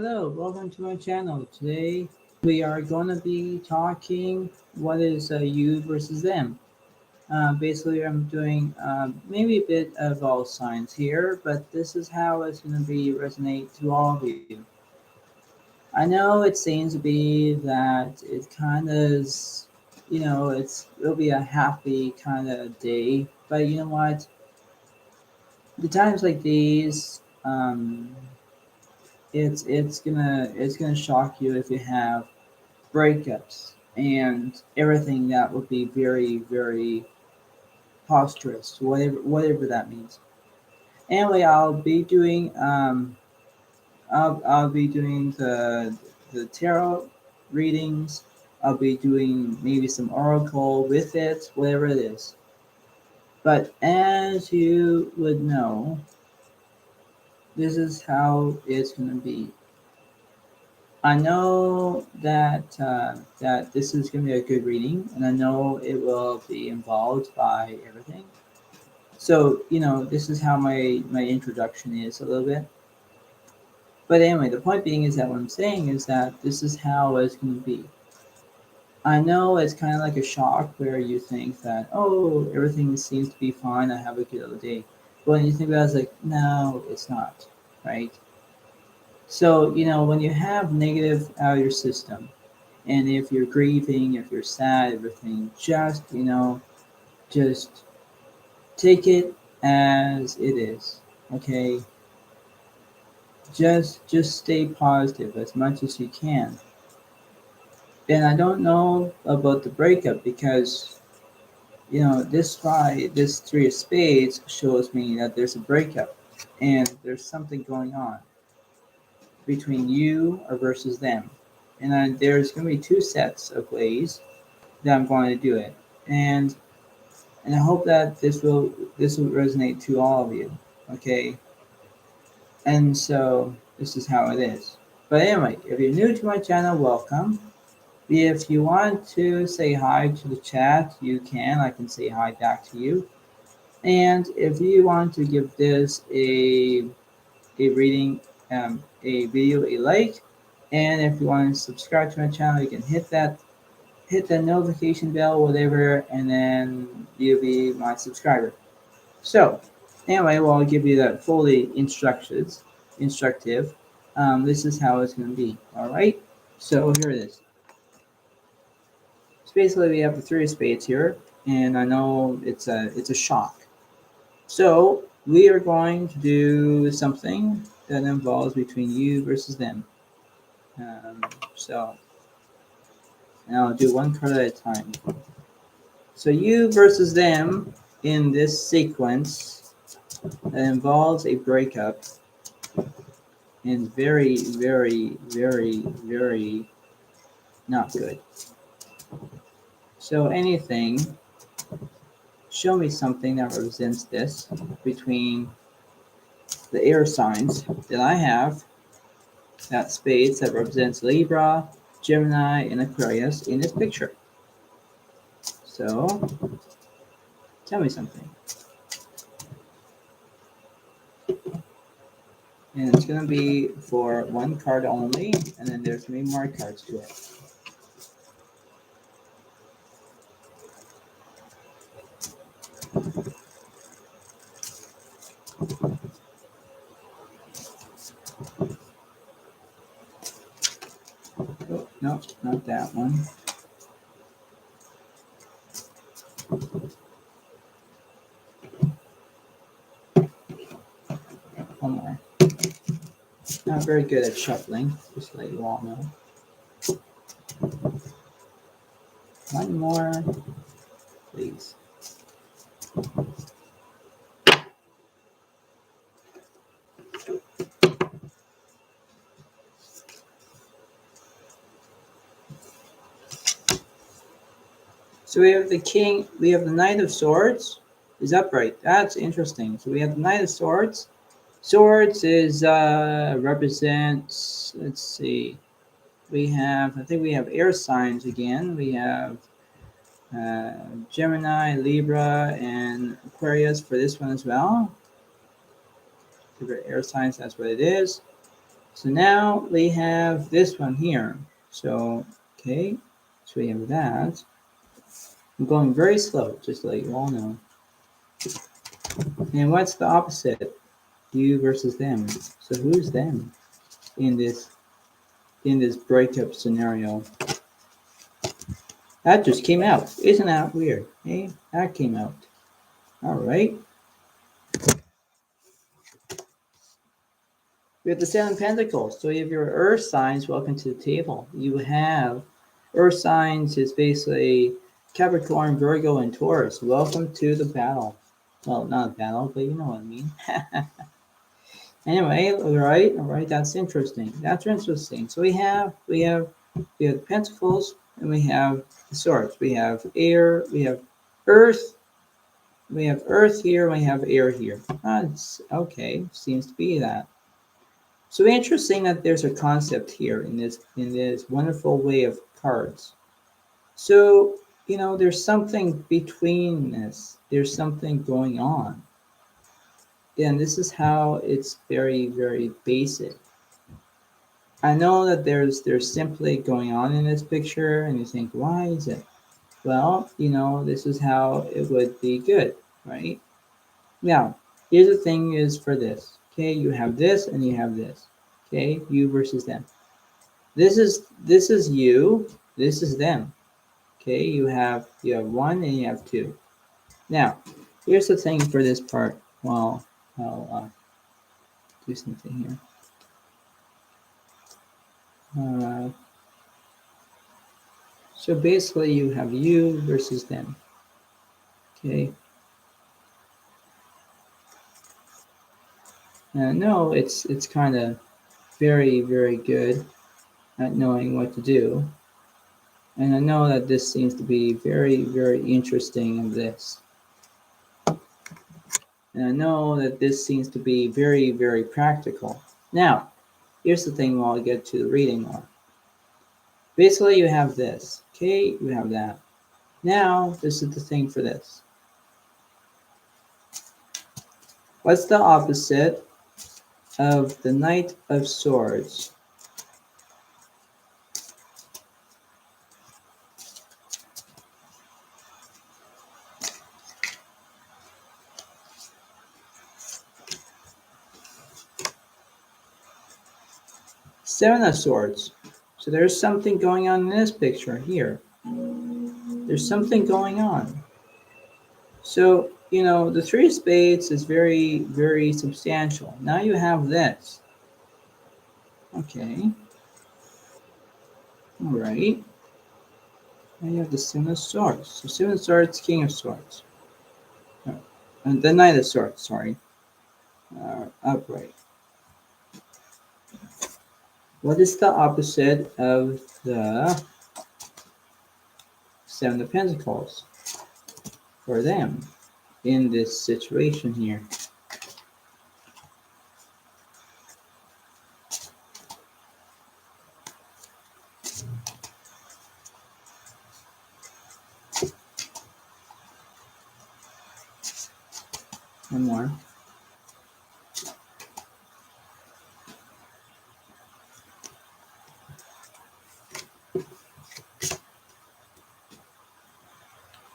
Hello, welcome to my channel. Today we are going to be talking what is you versus them. Basically, I'm doing maybe a bit of all signs here, but this is how it's going to be resonate to all of you. I know it seems to be that it kind of is, it'll be a happy kind of day, but you know what? The times like these, it's gonna shock you if you have breakups and everything that would be very, very posturous, whatever that means. Anyway, I'll be doing the tarot readings. I'll be doing maybe some oracle with it, whatever it is. But as you would know, this is how it's gonna be. I know that this is going to be a good reading, and I know it will be involved by everything. So this is how my introduction is a little bit. But anyway, the point being is that what I'm saying is that this is how it's going to be. I know it's kind of like a shock where you think that, oh, everything seems to be fine. I have a good other day. But when you think about it, it's like, no, it's not, right? So when you have negative out of your system, and if you're grieving, if you're sad, everything, just take it as it is. Okay, just stay positive as much as you can. And I don't know about the breakup because this three of spades shows me that there's a breakup and there's something going on between you or versus them. And there's going to be two sets of ways that I'm going to do it. And I hope that this will resonate to all of you. Okay, and so this is how it is. But anyway, if you're new to my channel, welcome. If you want to say hi to the chat, you can. I can say hi back to you. And if you want to give this a reading, a video a like, and if you want to subscribe to my channel, you can hit the notification bell, whatever, and then you'll be my subscriber. So, anyway, well, I'll give you that fully instructive. This is how it's going to be. All right. So here it is. So basically, we have the three of spades here, and I know it's a shock. So we are going to do something that involves between you versus them. Um, so, and I'll do one card at a time. So you versus them in this sequence that involves a breakup and very, very, very, very not good. So anything, show me something that represents this between the air signs that I have, that spades that represents Libra, Gemini, and Aquarius in this picture. So tell me something. And it's going to be for one card only, and then there's going to be more cards to it. Oh, no, not that one. One more. Not very good at shuffling, just to let you all know. One more, please. So we have the king, we have the knight of swords is upright. That's interesting. So we have the knight of swords. Swords is represents, let's see. I think we have air signs again. We have Gemini, Libra, and Aquarius for this one as well. Air signs, that's what it is. So now we have this one here. So, okay, so we have that. I'm going very slow, just to let you all know. And what's the opposite? You versus them. So who's them in this breakup scenario? That just came out. Isn't that weird? Hey, that came out. All right. We have the Seven of Pentacles. So you have your Earth signs. Welcome to the table. You have Earth signs is basically Capricorn, Virgo, and Taurus. Welcome to the battle. Well, not a battle, but you know what I mean. Anyway, all right. That's interesting. So we have the Pentacles, and we have the Swords. We have air. We have Earth. We have Earth here. We have air here. Okay. Seems to be that. So interesting that there's a concept here in this wonderful way of cards. So there's something between this. There's something going on. And this is how it's very, very basic. I know that there's simply going on in this picture, and you think, why is it? Well, this is how it would be good, right? Now, here's the thing is for this. Okay, you have this and you have this. Okay, you versus them. This is you. This is them. Okay, you have one and you have two. Now, here's the thing for this part. Well, I'll do something here. So basically, you have you versus them. Okay. No, it's kind of very, very good at knowing what to do. And I know that this seems to be very, very interesting in this. And I know that this seems to be very, very practical. Now, here's the thing while I get to the reading more. Basically, you have this. Okay, you have that. Now, this is the thing for this. What's the opposite of the Knight of Swords? Seven of Swords. So there's something going on in this picture here. There's something going on. So, the Three of Spades is very, very substantial. Now you have this. Okay. All right. Now you have the Seven of Swords. So Seven of Swords, King of Swords. And the Knight of Swords, sorry. Upright. What is the opposite of the Seven of Pentacles for them in this situation here? One more.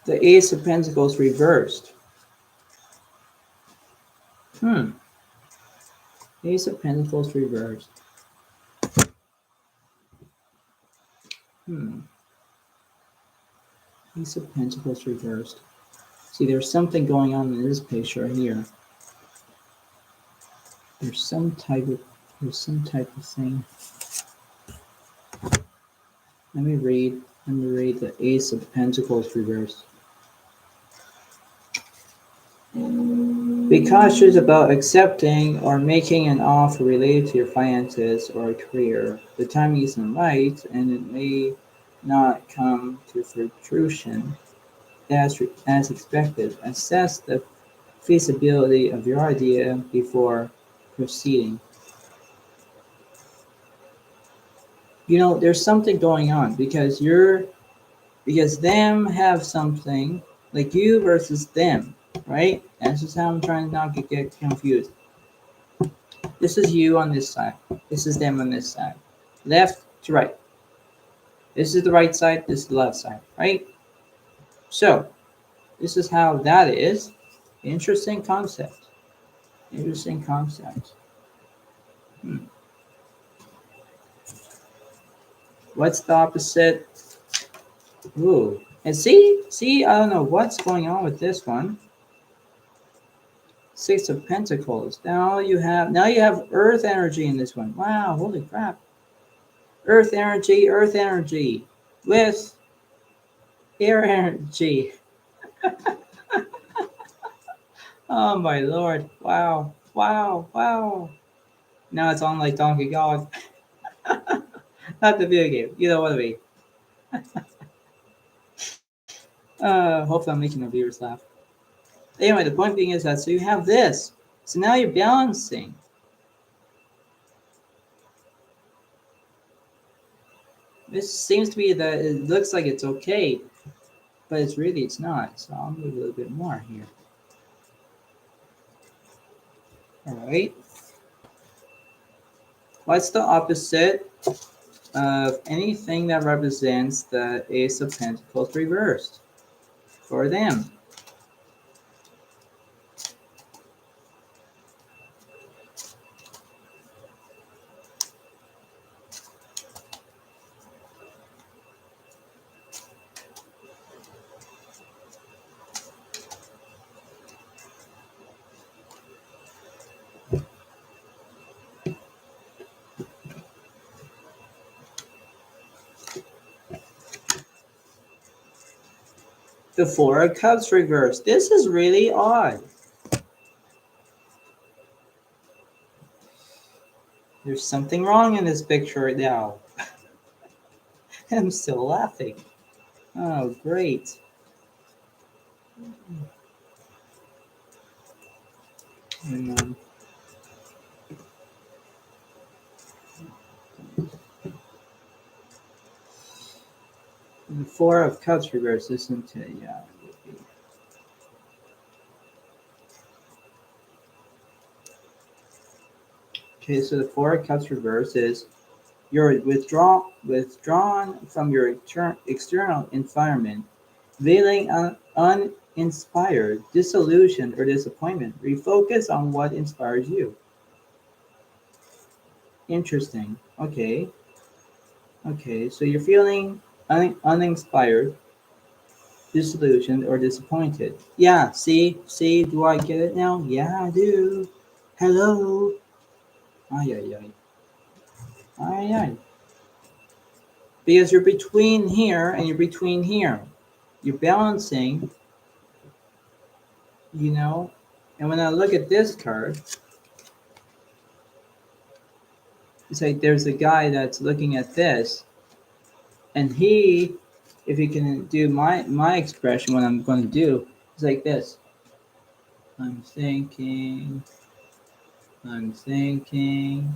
The Ace of Pentacles Reversed. Ace of Pentacles Reversed. Ace of Pentacles Reversed. See, there's something going on in this picture here. There's some type of thing. Let me read the Ace of Pentacles Reversed. Be cautious about accepting or making an offer related to your finances or career. The timing isn't right, and it may not come to fruition as expected. Assess the feasibility of your idea before proceeding. There's something going on because them have something, like you versus them, right? That's just how I'm trying not to get confused. This is you on this side. This is them on this side. Left to right. This is the right side. This is the left side, right? So this is how that is. Interesting concept. Interesting concept. What's the opposite? Ooh. And see, I don't know what's going on with this one. Six of Pentacles. Now you have Earth energy in this one. Wow, holy crap. Earth energy with air energy. Oh my lord. Wow. Wow. Wow. Now it's on like Donkey Kong. Not the video game. You know what I mean. Hopefully I'm making the viewers laugh. Anyway, the point being is that so you have this. So now you're balancing. This seems to be that it looks like it's okay, but it's not. So I'll move a little bit more here. All right. What's the opposite of anything that represents the Ace of Pentacles reversed for them? The Four of Cups reversed. This is really odd. There's something wrong in this picture right now. I'm still laughing. Oh, great. And, the Four of Cups reversed, isn't it? Yeah, it would be. Okay, so the Four of Cups reversed is you're withdrawn from your external environment, feeling uninspired, disillusioned, or disappointment. Refocus on what inspires you. Interesting. Okay. Okay, so you're feeling uninspired, disillusioned, or disappointed. Yeah, see, do I get it now? Yeah, I do. Hello. Ay, ay, ay. Ay, ay. Because you're between here and you're between here. You're balancing, you know. And when I look at this card, it's like there's a guy that's looking at this, and he, if he can do my expression, what I'm going to do, is like this. I'm thinking, I'm thinking,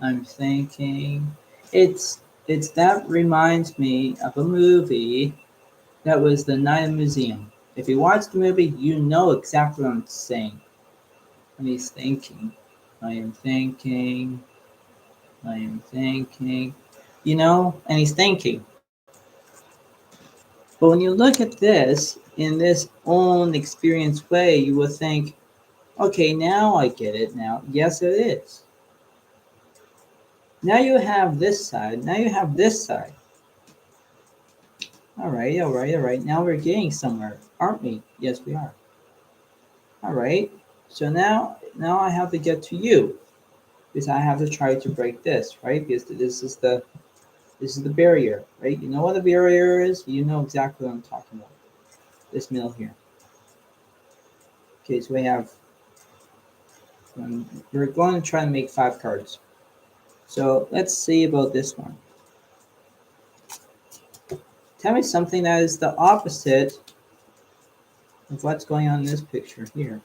I'm thinking. It's that reminds me of a movie that was The Night of Museum. If you watch the movie, you know exactly what I'm saying. And he's thinking, I am thinking, I am thinking, you know, and he's thinking. But when you look at this in this own experience way, you will think, okay, now I get it now. Yes, it is. Now you have this side. Now you have this side. All right, all right, all right. Now we're getting somewhere, aren't we? Yes, we are. All right. So now I have to get to you because I have to try to break this, right? Because this is the barrier, right? You know what the barrier is? You know exactly what I'm talking about. This middle here. Okay, so we have. We're going to try to make 5 cards. So let's see about this one. Tell me something that is the opposite of what's going on in this picture here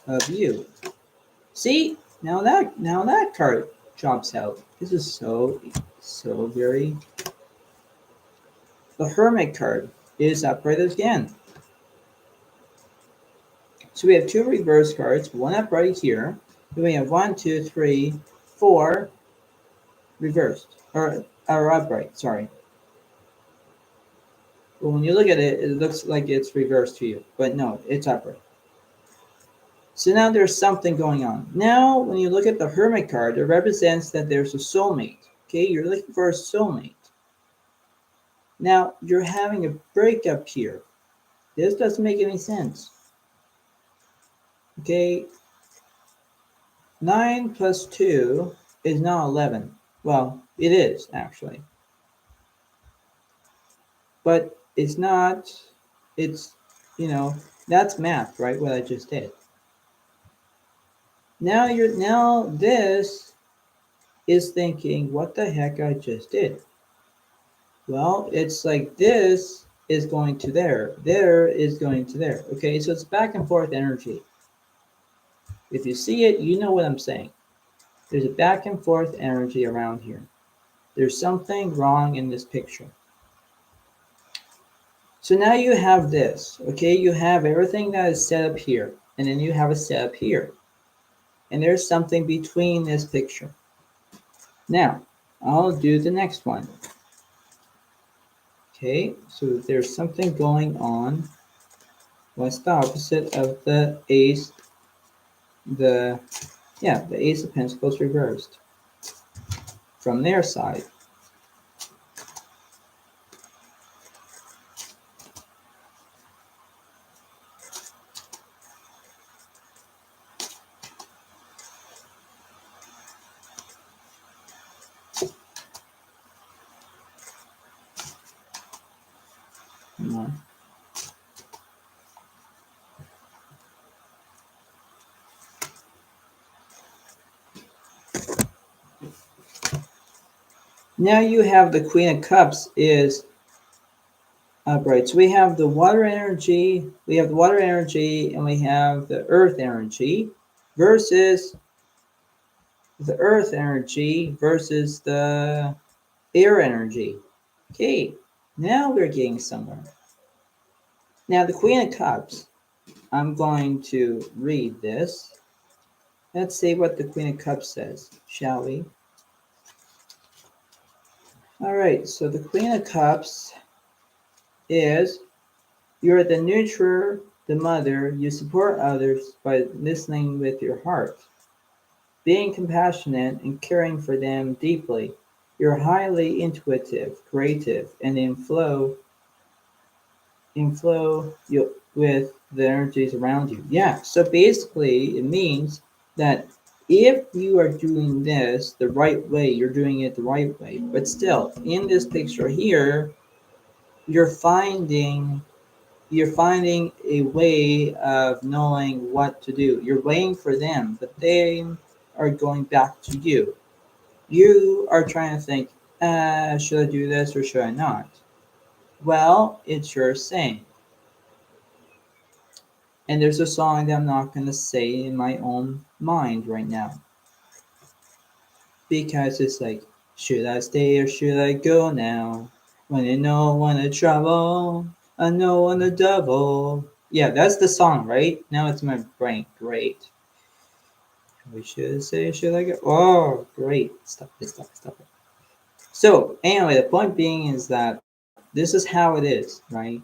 of you. See, now that card drops out. This is so very. The Hermit card is separated again. So we have 2 reverse cards, 1 upright here. Then we have 1, 2, 3, 4 reversed, or upright, sorry. But when you look at it, it looks like it's reversed to you, but no, it's upright. So now there's something going on. Now, when you look at the Hermit card, it represents that there's a soulmate. Okay, you're looking for a soulmate. Now, you're having a breakup here. This doesn't make any sense. Okay, 9 plus 2 is not 11. Well, it is, actually. But it's not, it's, that's math, right? What I just did. Now this is thinking, what the heck I just did? Well, it's like this is going to there. There is going to there. Okay, so it's back and forth energy. If you see it, you know what I'm saying. There's a back and forth energy around here. There's something wrong in this picture. So now you have this, okay? You have everything that is set up here, and then you have a setup here. And there's something between this picture. Now, I'll do the next one. Okay, so there's something going on. What's the opposite of the ace? The Ace of Pentacles reversed. From their side. No. Now you have the Queen of Cups is upright. So we have the water energy, and we have the earth energy versus the earth energy versus the air energy. Okay, now we're getting somewhere. Now the Queen of Cups, I'm going to read this. Let's see what the Queen of Cups says, shall we? All right, so the Queen of Cups is, you're the nurturer, the mother, you support others by listening with your heart, being compassionate and caring for them deeply. You're highly intuitive, creative, and in flow with the energies around you. Yeah, so basically it means that if you are doing this the right way, you're doing it the right way. But still, in this picture here, you're finding a way of knowing what to do. You're waiting for them, but they are going back to you. You are trying to think, should I do this or should I not? Well, it's your saying. And there's a song that I'm not going to say in my own mind right now. Because it's like, should I stay or should I go now? When you know when the trouble, I know when the devil. Yeah, that's the song, right? Now it's my brain. Great. We should say, should I go? Oh, great. Stop it. So, anyway, the point being is that this is how it is, right?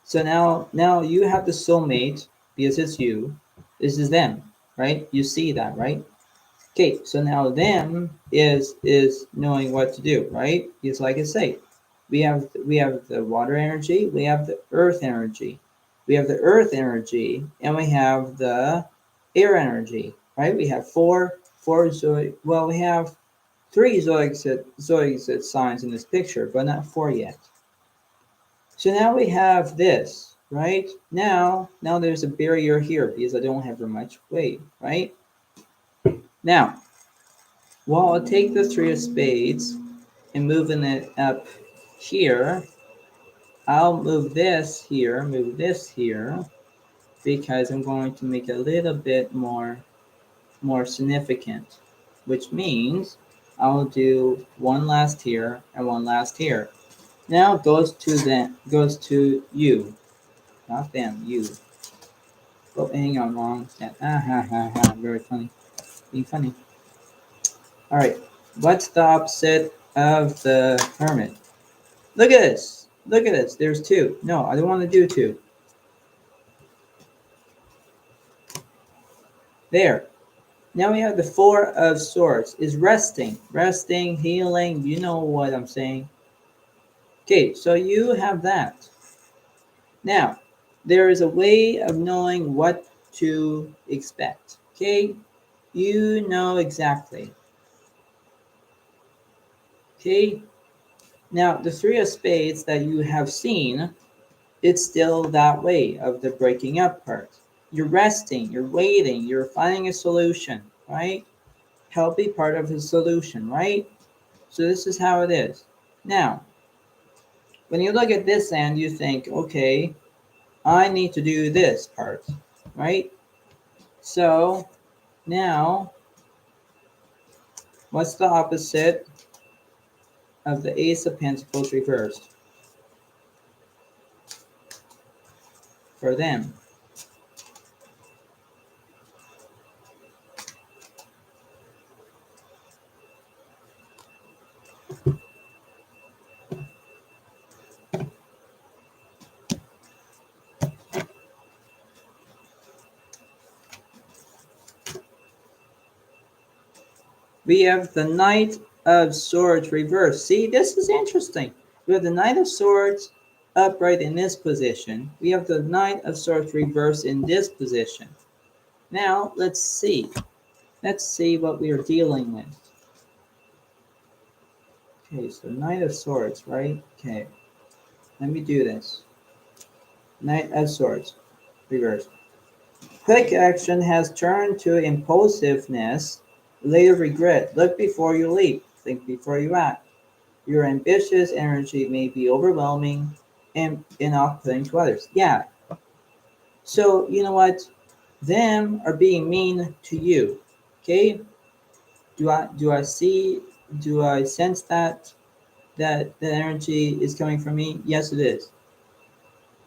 So now you have the soulmate because it's you. This is them, right? You see that, right? Okay, so now them is knowing what to do, right? Because like I say, we have the water energy, we have the earth energy, we have the earth energy, and we have the air energy, right? We have four zodiac. Well, we have 3 zodiac signs in this picture, but not 4 yet. So now we have this, right? Now there's a barrier here because I don't have very much weight, right? Now, well, I'll take the 3 of spades and moving it up here. I'll move this here, because I'm going to make it a little bit more significant, which means I'll do one last here and one last here. Now it goes to you, not them, you. Oh, hang on, wrong stand. Ah, ha, ha, ha. Very funny. Being funny. All right. What's the opposite of the hermit? Look at this. Look at this. There's two. No, I don't want to do two. There. Now we have the Four of Swords. Is resting. Resting, healing. You know what I'm saying. Okay, so you have that. Now, there is a way of knowing what to expect. Okay? You know exactly. Okay? Now, the Three of Spades that you have seen, it's still that way of the breaking up part. You're resting, you're waiting, you're finding a solution, right? Help be part of the solution, right? So this is how it is. Now, when you look at this end, you think, okay, I need to do this part, right? So now, what's the opposite of the Ace of Pentacles reversed for them? We have the Knight of Swords reversed. See, this is interesting. We have the Knight of Swords upright in this position. We have the Knight of Swords reversed in this position. Now, let's see. Let's see what we are dealing with. Okay, so Knight of Swords, right? Okay, let me do this. Knight of Swords, reversed. Quick action has turned to impulsiveness, later regret. Look before you leap. Think before you act. Your ambitious energy may be overwhelming and off-putting to others. Yeah. So you know what? Them are being mean to you. Okay? Do I sense that the energy is coming from me? Yes, it is.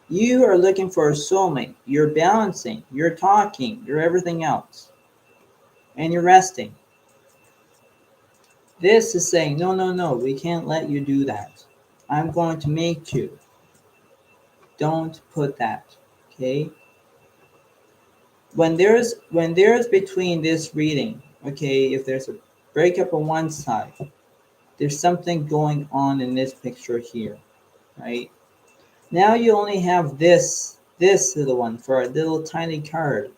You are looking for a soulmate. You're balancing, you're talking, you're everything else. And you're resting. This is saying, no, no, no, we can't let you do that. I'm going to make you. Don't put that. Okay? When there's between this reading, okay, if there's a breakup on one side, there's something going on in this picture here, right? Now you only have this little one for a little tiny card.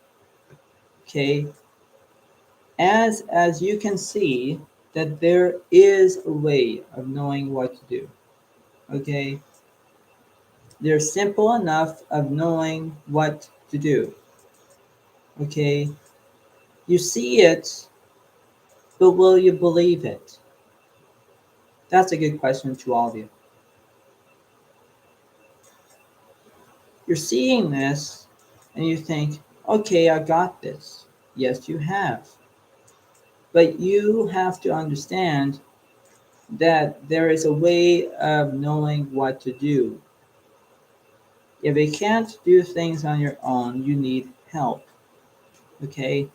Okay, as you can see that there is a way of knowing what to do. Okay, they're simple enough of knowing what to do. Okay, you see it, but will you believe it? That's a good question to all of you. You're seeing this and you think, okay, I got this. Yes, you have. But you have to understand that there is a way of knowing what to do. If you can't do things on your own, you need help. Okay?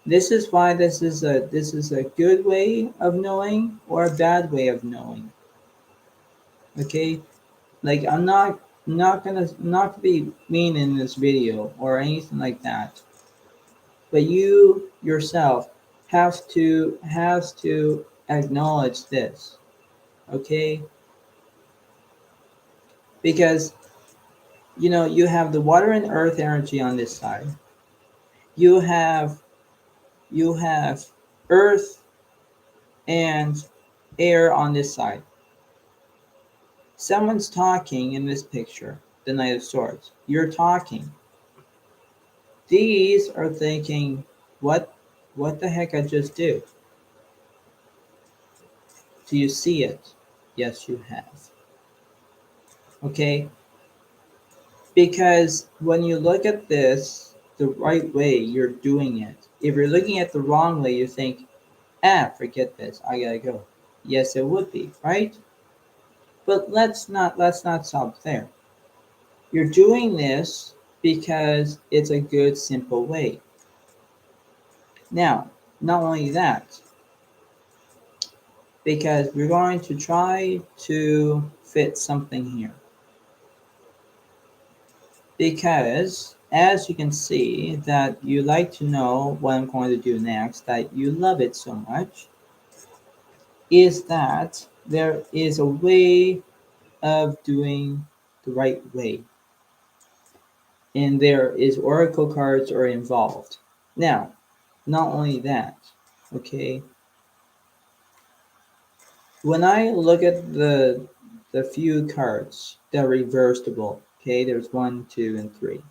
This is why this is a good way of knowing or a bad way of knowing. Okay? Like I'm not gonna be mean in this video or anything like that. But you yourself have to acknowledge this. Okay? Because you have the water and earth energy on this side. You have earth and air on this side. Someone's talking in this picture, the Knight of Swords. You're talking. These are thinking, what the heck I just do? Do you see it? Yes, you have. Okay? Because when you look at this the right way, you're doing it. If you're looking at the wrong way, you think, forget this, I gotta go. Yes, it would be, right? But let's not stop there. You're doing this because it's a good, simple way. Now, not only that, because we're going to try to fit something here. Because as you can see that you like to know what I'm going to do next, that you love it so much, is that there is a way of doing the right way. And there is oracle cards are involved. Now, not only that, okay, when I look at the few cards that are reversible, okay, there's 1, 2, and 3.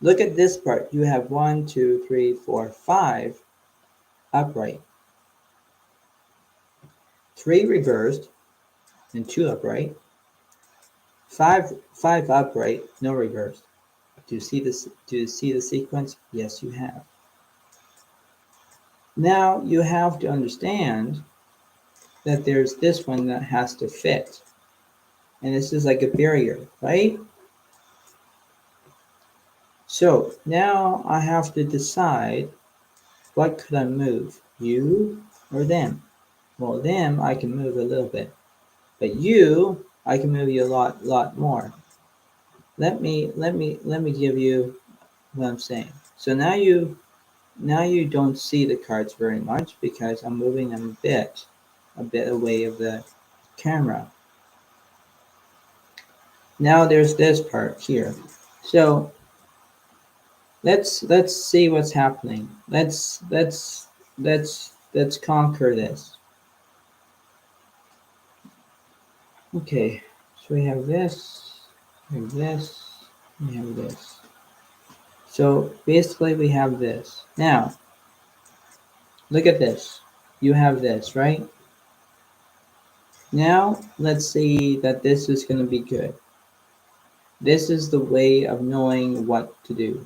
Look at this part. You have 1, 2, 3, 4, 5 upright, 3 reversed, and 2 upright. 5 upright, no reversed. Do you see this? Do you see the sequence? Yes, you have. Now you have to understand that there's this one that has to fit. And this is like a barrier, right? So now I have to decide, what could I move? You or them? Well, them I can move a little bit. But you, I can move you a lot more. Let me give you what I'm saying. So now you don't see the cards very much because I'm moving them a bit away of the camera. Now there's this part here. So let's see what's happening. Let's conquer this. Okay, so we have this, we have this, we have this. So basically we have this. Now, look at this. You have this, right? Now, let's see that this is going to be good. This is the way of knowing what to do.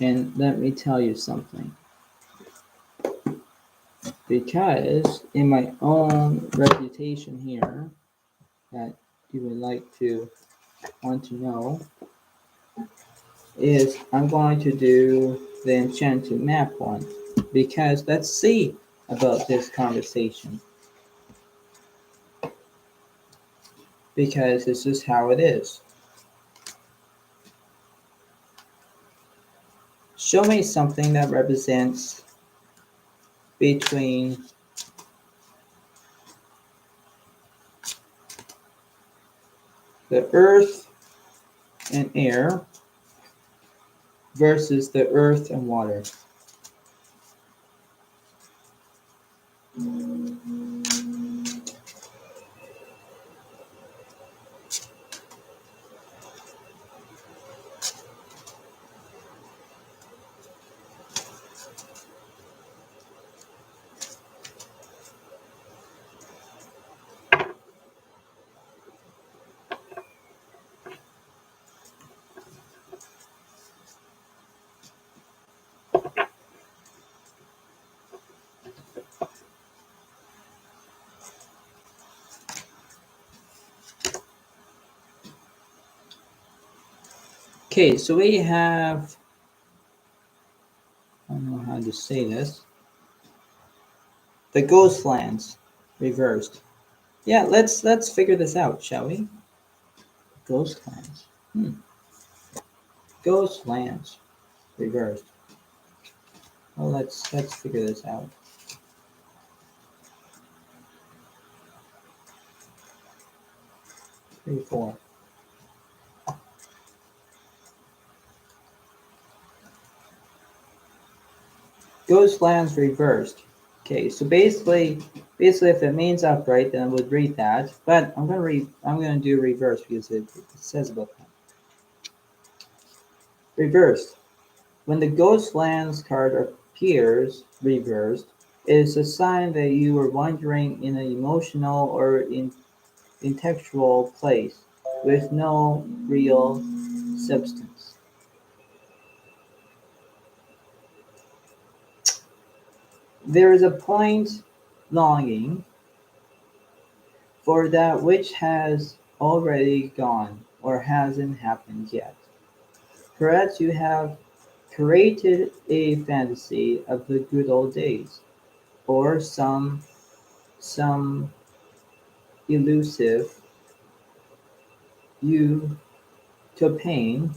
And let me tell you something. Because in my own reputation here, that you would want to know, is I'm going to do the enchanted map one. Because let's see about this conversation. Because this is how it is. Show me something that represents between the earth and air versus the earth and water. Okay, so we have, I don't know how to say this, the ghost lands reversed. Yeah, let's figure this out, shall we? Ghost lands. Ghost lands reversed. Well, let's figure this out. Three, four. Ghost lands reversed. Okay, so basically, if it means upright, then I would read that. But I'm gonna do reverse because it says about that. Reversed. When the ghost lands card appears reversed, it is a sign that you are wandering in an emotional or intellectual place with no real substance. There is a point longing for that which has already gone or hasn't happened yet. Perhaps you have created a fantasy of the good old days, or some elusive utopian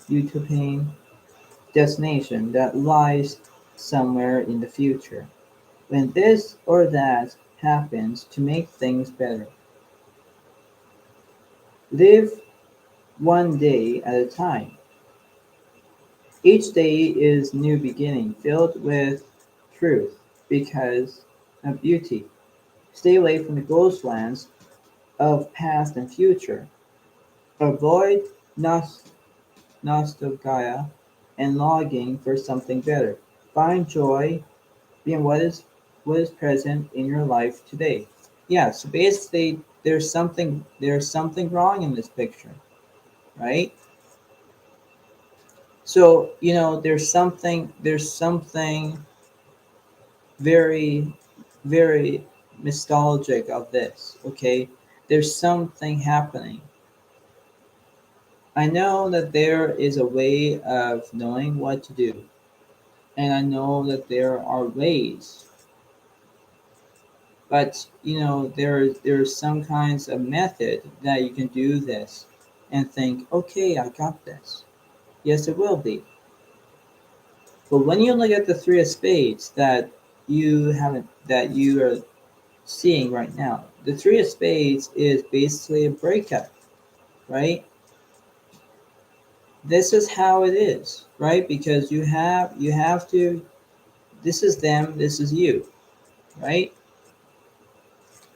utopian destination that lies somewhere in the future, when this or that happens to make things better. Live one day at a time. Each day is new beginning, filled with truth because of beauty. Stay away from the ghostlands of past and future. Avoid nostalgia and longing for something better. Find joy in what is present in your life today. Yeah, so basically there's something wrong in this picture, right? So, there's something very, very nostalgic of this, okay? There's something happening. I know that there is a way of knowing what to do, and I know that there are ways, but there's some kinds of method that you can do this and think, okay, I got this. Yes, it will be. But when you look at the three of spades that you are seeing right now, the three of spades is basically a breakup, right? This is how it is, right? Because you have to. This is them. This is you, right?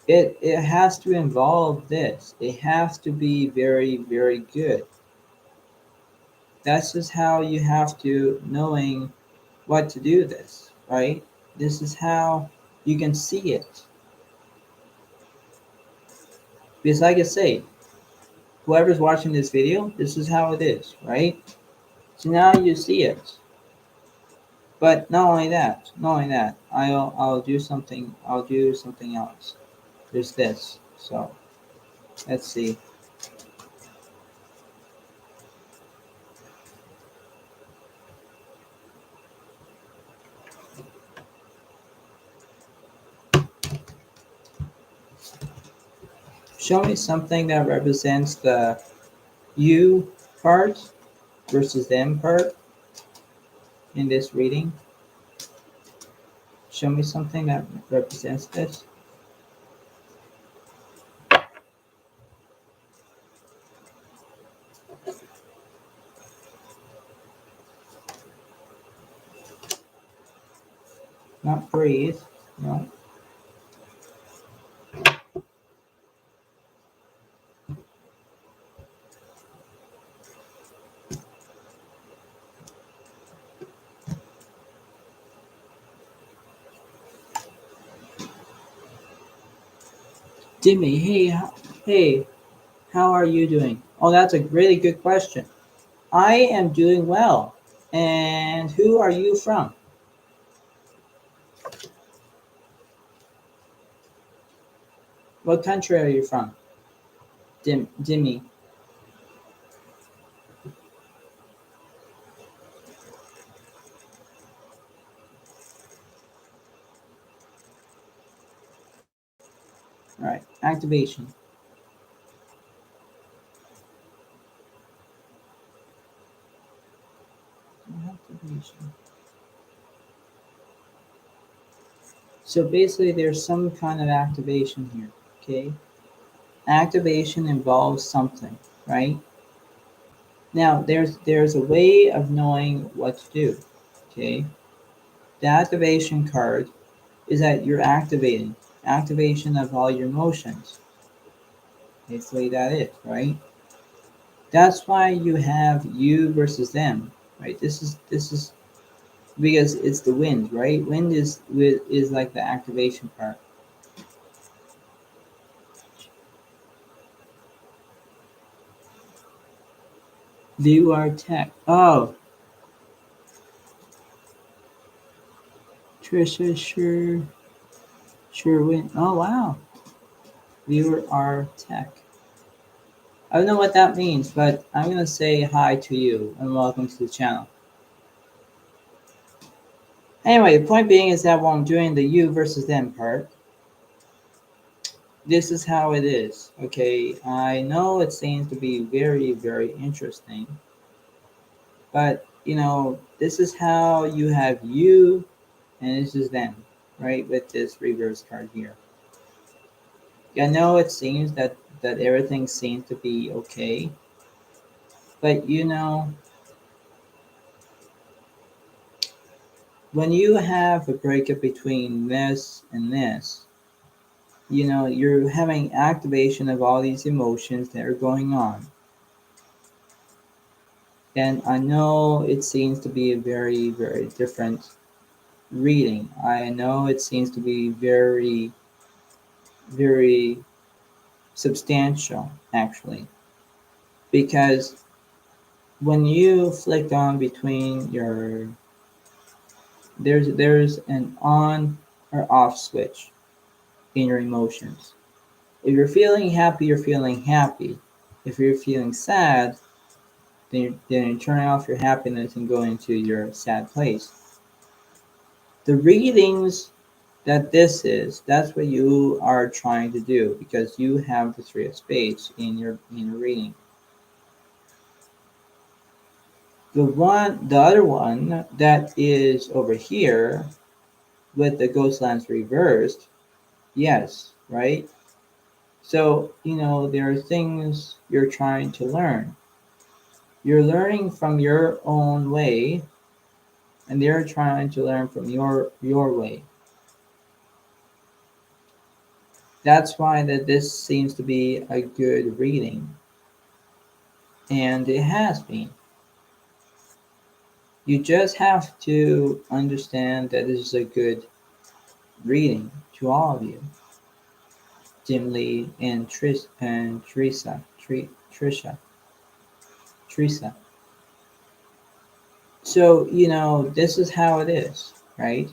It has to involve this. It has to be very, very good. That's just how you have to knowing what to do this, right? This is how you can see it. Because like I say, whoever's watching this video, this is how it is, right? So now you see it. But not only that, I'll do something else. There's this. So let's see. Show me something that represents the you part versus them part in this reading. Show me something that represents this. Not breathe. No. Dimmy, hey, how are you doing? Oh, that's a really good question. I am doing well. And who are you from? What country are you from? Dimmy. All right, activation. Activation. So basically, there's some kind of activation here. Okay, activation involves something, right? Now, there's a way of knowing what to do. Okay, the activation card is that you're activation of all your emotions. Basically, that is right. That's why you have you versus them, right? This is because it's the wind, right? Wind is like the activation part. You are tech. Oh, Trisha, sure win. Oh wow, viewer are tech. I don't know what that means, but I'm going to say hi to you and welcome to the channel. Anyway, the point being is that while I'm doing the you versus them part, this is how it is. Okay, I know it seems to be very, very interesting, but this is how you have you and this is them, right? With this reverse card here. I know it seems that everything seems to be okay, but when you have a breakup between this and this, you're having activation of all these emotions that are going on. And I know it seems to be a very, very different reading. I know it seems to be very, very substantial, actually. Because when you flick on between there's an on or off switch in your emotions. If you're feeling happy, you're feeling happy. If you're feeling sad, then you turn off your happiness and go into your sad place. The readings that this is, that's what you are trying to do because you have the Three of Spades in your reading. The other one that is over here with the ghost lands reversed, yes, right? So, there are things you're trying to learn. You're learning from your own way, and they're trying to learn from your way. That's why that this seems to be a good reading. And it has been. You just have to understand that this is a good reading to all of you. Dimly and Teresa. So, this is how it is, right?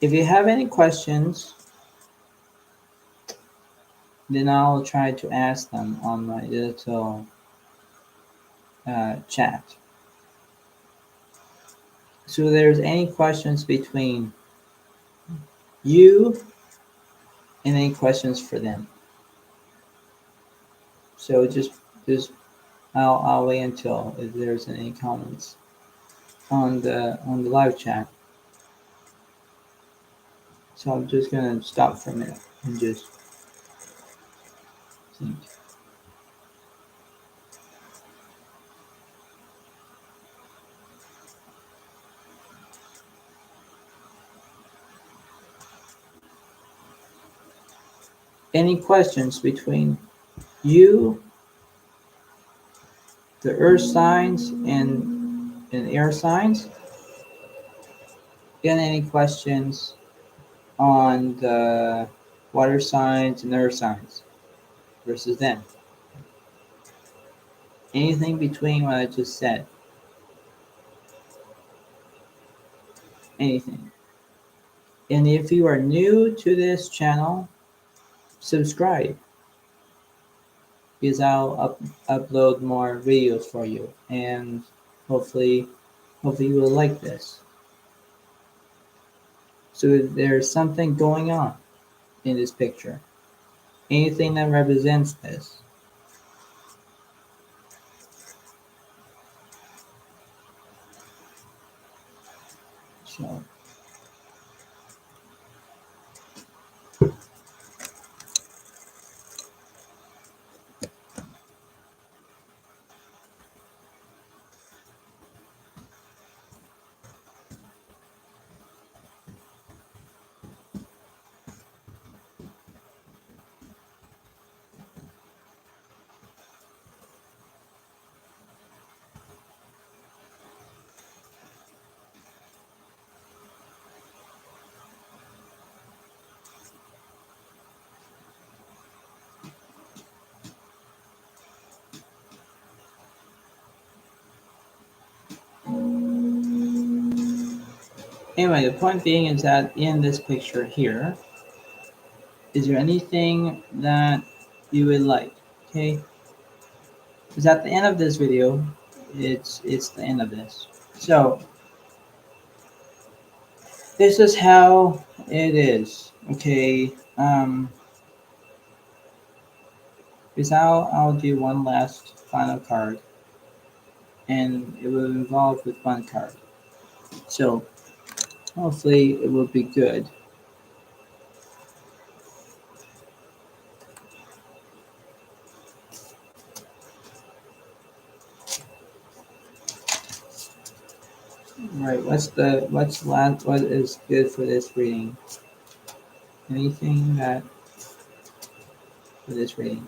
If you have any questions, then I'll try to ask them on my little chat. So if there's any questions between you and any questions for them. So just I'll wait until if there's any comments on the live chat. So I'm just gonna stop for a minute and just think. Any questions between you, the earth signs, and air signs? And any questions on the water signs and earth signs versus them? Anything between what I just said? Anything? And if you are new to this channel, subscribe because I'll upload more videos for you, and hopefully you will like this. So if there's something going on in this picture, anything that represents this. So anyway, the point being is that in this picture here, is there anything that you would like. Okay, because at the end of this video, it's the end of this. So this is how it is. Okay, because I'll do one last final card, and it will involve with one card. So hopefully it will be good. Right, what is good for this reading? Anything that for this reading?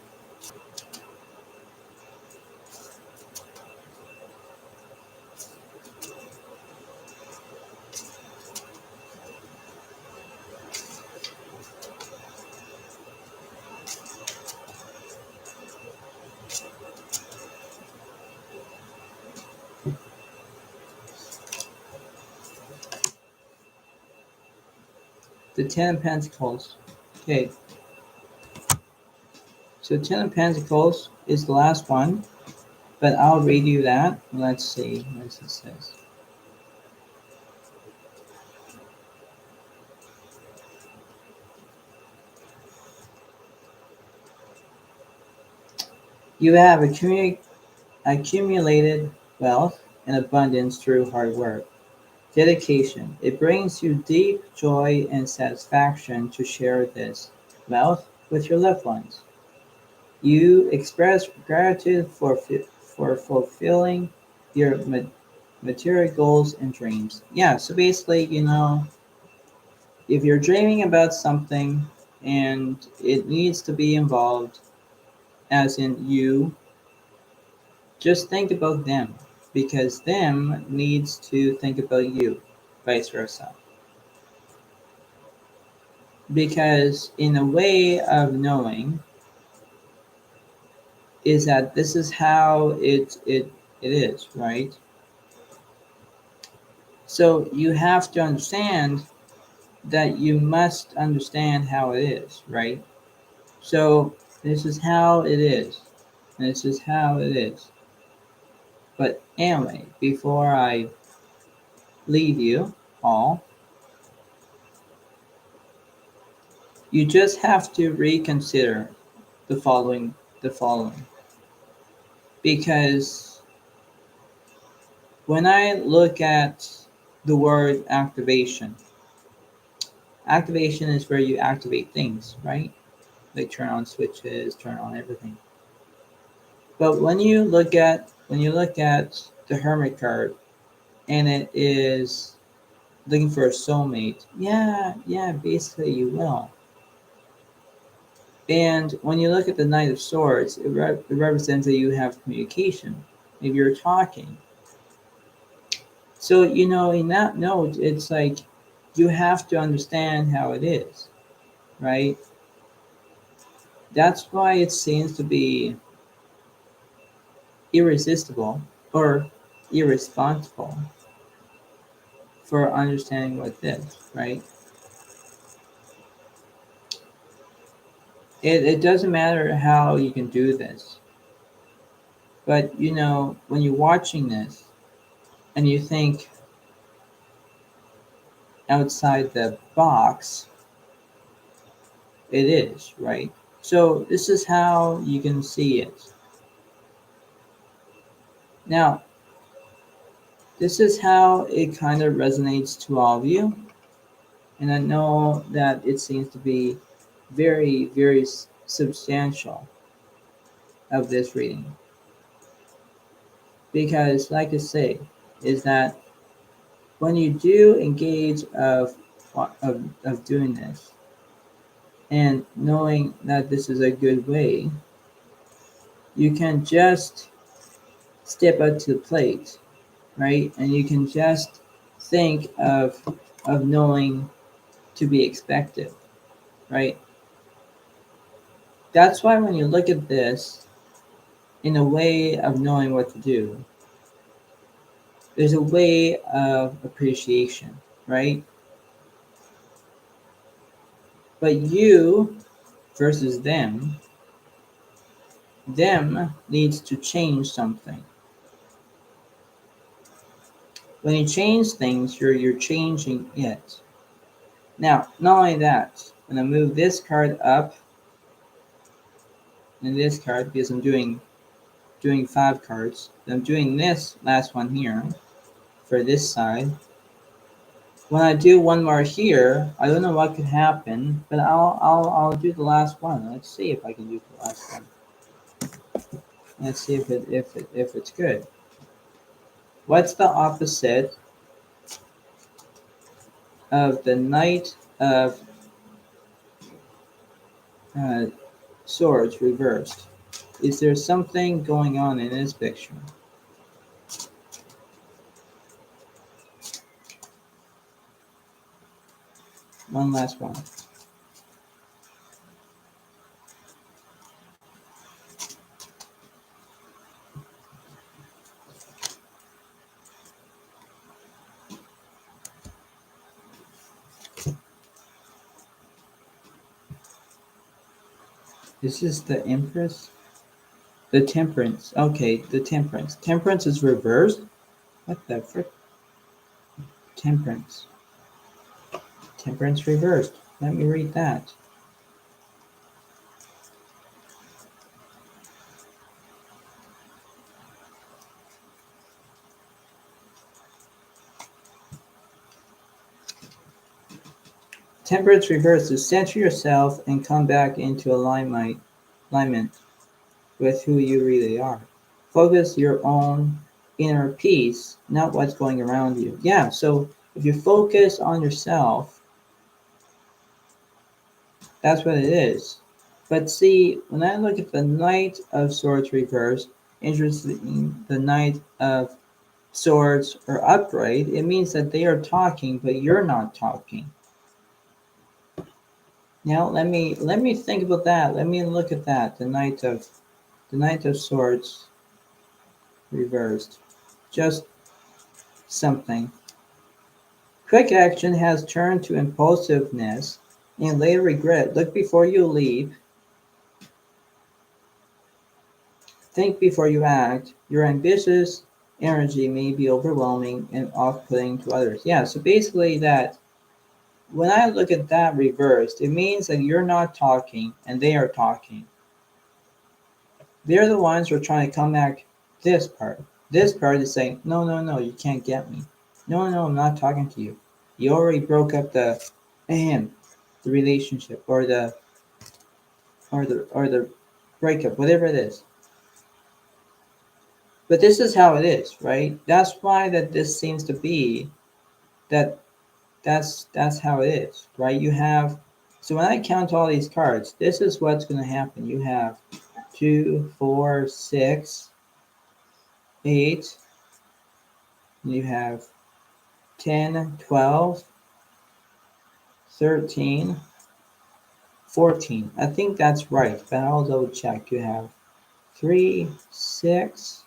The Ten of Pentacles. Okay, so Ten of Pentacles is the last one, but I'll read you that. Let's see what it says. You have accumulated wealth and abundance through hard work. Dedication. It brings you deep joy and satisfaction to share this wealth with your loved ones. You express gratitude for fulfilling your material goals and dreams. Yeah, so basically, if you're dreaming about something and it needs to be involved, as in you, just think about them because them needs to think about you, vice versa. Because in a way of knowing is that this is how it is, right? So you have to understand that you must understand how it is, right? So this is how it is. This is how it is. But anyway, before I leave you all, you just have to reconsider the following because when I look at the word activation is where you activate things, right? Like turn on switches, turn on everything. But when you look at the Hermit card and it is looking for a soulmate, yeah, basically you will. And when you look at the Knight of Swords, it represents that you have communication. If you're talking, so in that note, it's like you have to understand how it is, right? That's why it seems to be irresistible or irresponsible for understanding what this, right? It doesn't matter how you can do this, but when you're watching this and you think outside the box, it is, right? So this is how you can see it. Now, this is how it kind of resonates to all of you. And I know that it seems to be very, very substantial of this reading. Because, like I say, is that when you do engage of doing this and knowing that this is a good way, you can just step up to the plate, right? And you can just think of knowing to be expected, right? That's why when you look at this in a way of knowing what to do, there's a way of appreciation, right? But you versus them, them needs to change something. When you change things, you're changing it. Now, not only that, when I move this card up and this card, because I'm doing 5 cards, I'm doing this last one here for this side. When I do one more here, I don't know what could happen, but I'll do the last one. Let's see if I can do the last one. Let's see if it's good. What's the opposite of the Knight of uh, Swords reversed? Is there something going on in this picture? One last one. This is the Empress? The Temperance. Okay, the Temperance. Temperance is reversed? What the frick? Temperance. Temperance reversed. Let me read that. Temperance reversed is center yourself and come back into alignment with who you really are. Focus your own inner peace, not what's going around you. Yeah, so if you focus on yourself, that's what it is. But see, when I look at the Knight of Swords reversed, interesting, the Knight of Swords are upright, it means that they are talking, but you're not talking. Now let me think about that. Let me look at that. The Knight of Swords reversed. Just something. Quick action has turned to impulsiveness and later regret. Look before you leap. Think before you act. Your ambitious energy may be overwhelming and off-putting to others. Yeah, so basically that when I look at that reversed, it means that you're not talking and they are talking. They're the ones who are trying to come back this part. This part is saying, no, no, no, you can't get me. No, no, I'm not talking to you. You already broke up the relationship or the breakup, whatever it is. But this is how it is, right? That's why that this seems to be that that's how it is, right? You have so when I count all these cards, this is what's going to happen. You have 2, 4, 6, 8. You have 10, 12, 13, 14. I think that's right, but I'll double check. You have 3, 6,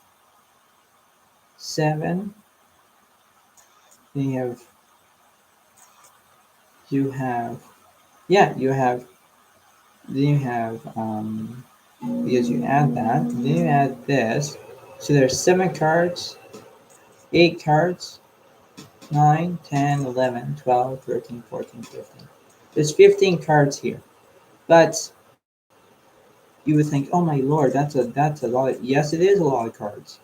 7. Then you have because you add that, then you add this. So there's 7 cards, 8 cards, 9, 10, 11, 12, 13, 14, 15. There's 15 cards here. But you would think, oh my lord, that's a lot. Yes, it is a lot of cards.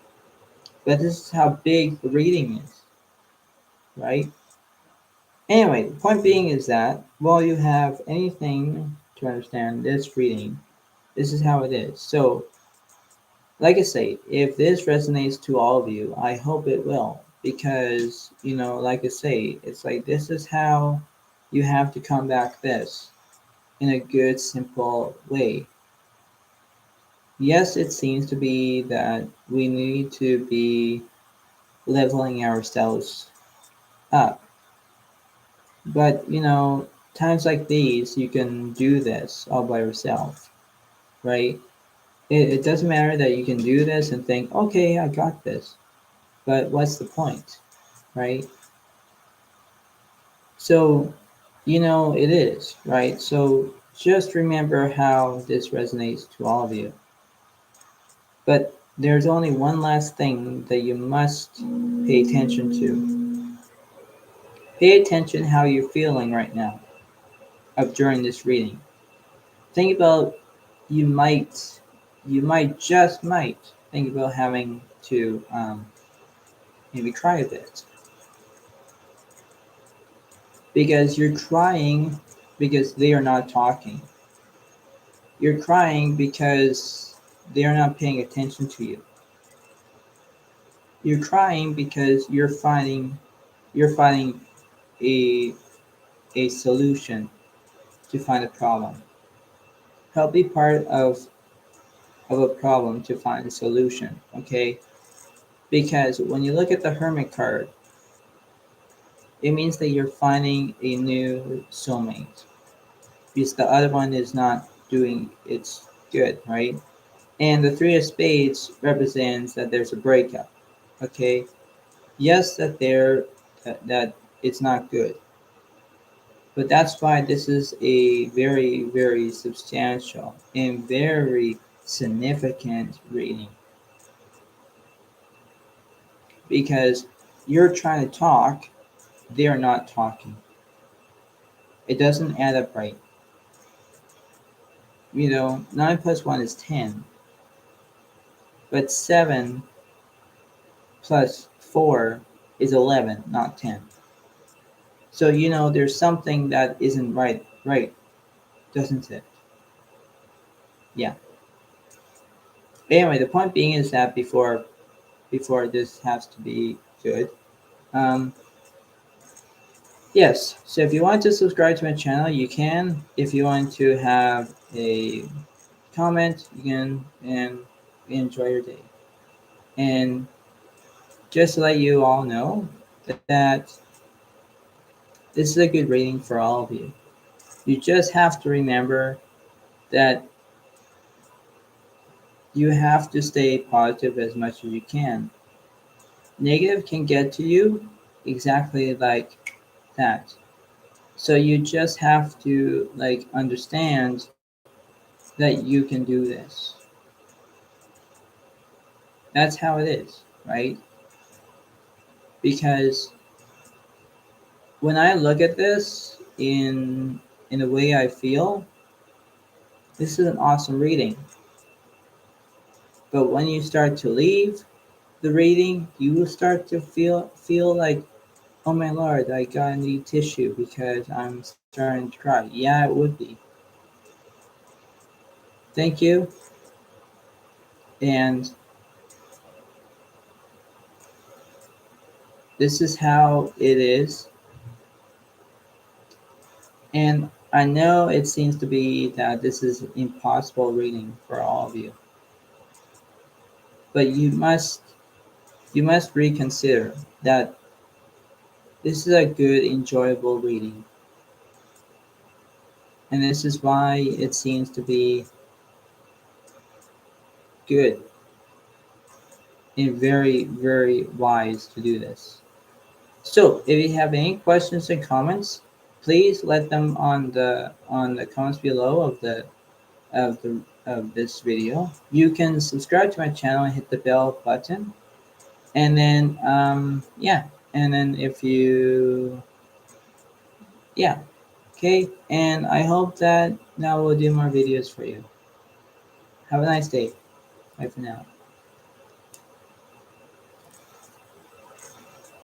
But this is how big the reading is, right? Anyway, the point being is that while you have anything to understand this reading, this is how it is. So, like I say, if this resonates to all of you, I hope it will. Because, like I say, it's like this is how you have to combat this in a good, simple way. Yes, it seems to be that we need to be leveling ourselves up. But, times like these, you can do this all by yourself, right? It doesn't matter that you can do this and think, okay, I got this. But what's the point, right? So, it is, right? So just remember how this resonates to all of you. But there's only one last thing that you must pay attention to. Pay attention how you're feeling right now during this reading. Think about you might just might think about having to maybe cry a bit because you're crying because they are not talking. You're crying because they are not paying attention to you. You're crying because you're finding a a solution to find a problem. Help be part of a problem to find a solution, okay? Because when you look at the Hermit card, it means that you're finding a new soulmate. Because the other one is not doing its good, right? And the Three of Spades represents that there's a breakup, okay? Yes, that it's not good. But that's why this is a very, very substantial and very significant reading. Because you're trying to talk, they're not talking. It doesn't add up right. 9 plus 1 is 10. But 7 plus 4 is 11, not 10. So, there's something that isn't right, doesn't it? Yeah. Anyway, the point being is that before this has to be good. Um, yes, so if you want to subscribe to my channel, you can. If you want to have a comment, you can, and enjoy your day. And just to let you all know that this is a good reading for all of you. You just have to remember that you have to stay positive as much as you can. Negative can get to you exactly like that. So you just have to understand that you can do this. That's how it is, right? Because when I look at this in the way I feel, this is an awesome reading. But when you start to leave the reading, you will start to feel like, oh my lord, I gotta need tissue because I'm starting to cry. Yeah, it would be. Thank you. And this is how it is. And I know it seems to be that this is impossible reading for all of you. But you must reconsider that this is a good, enjoyable reading. And this is why it seems to be good and very, very wise to do this. So if you have any questions and comments, please let them on the comments below of this video. You can subscribe to my channel and hit the bell button. And then yeah. And then if you yeah. Okay. And I hope that now we'll do more videos for you. Have a nice day. Bye for now.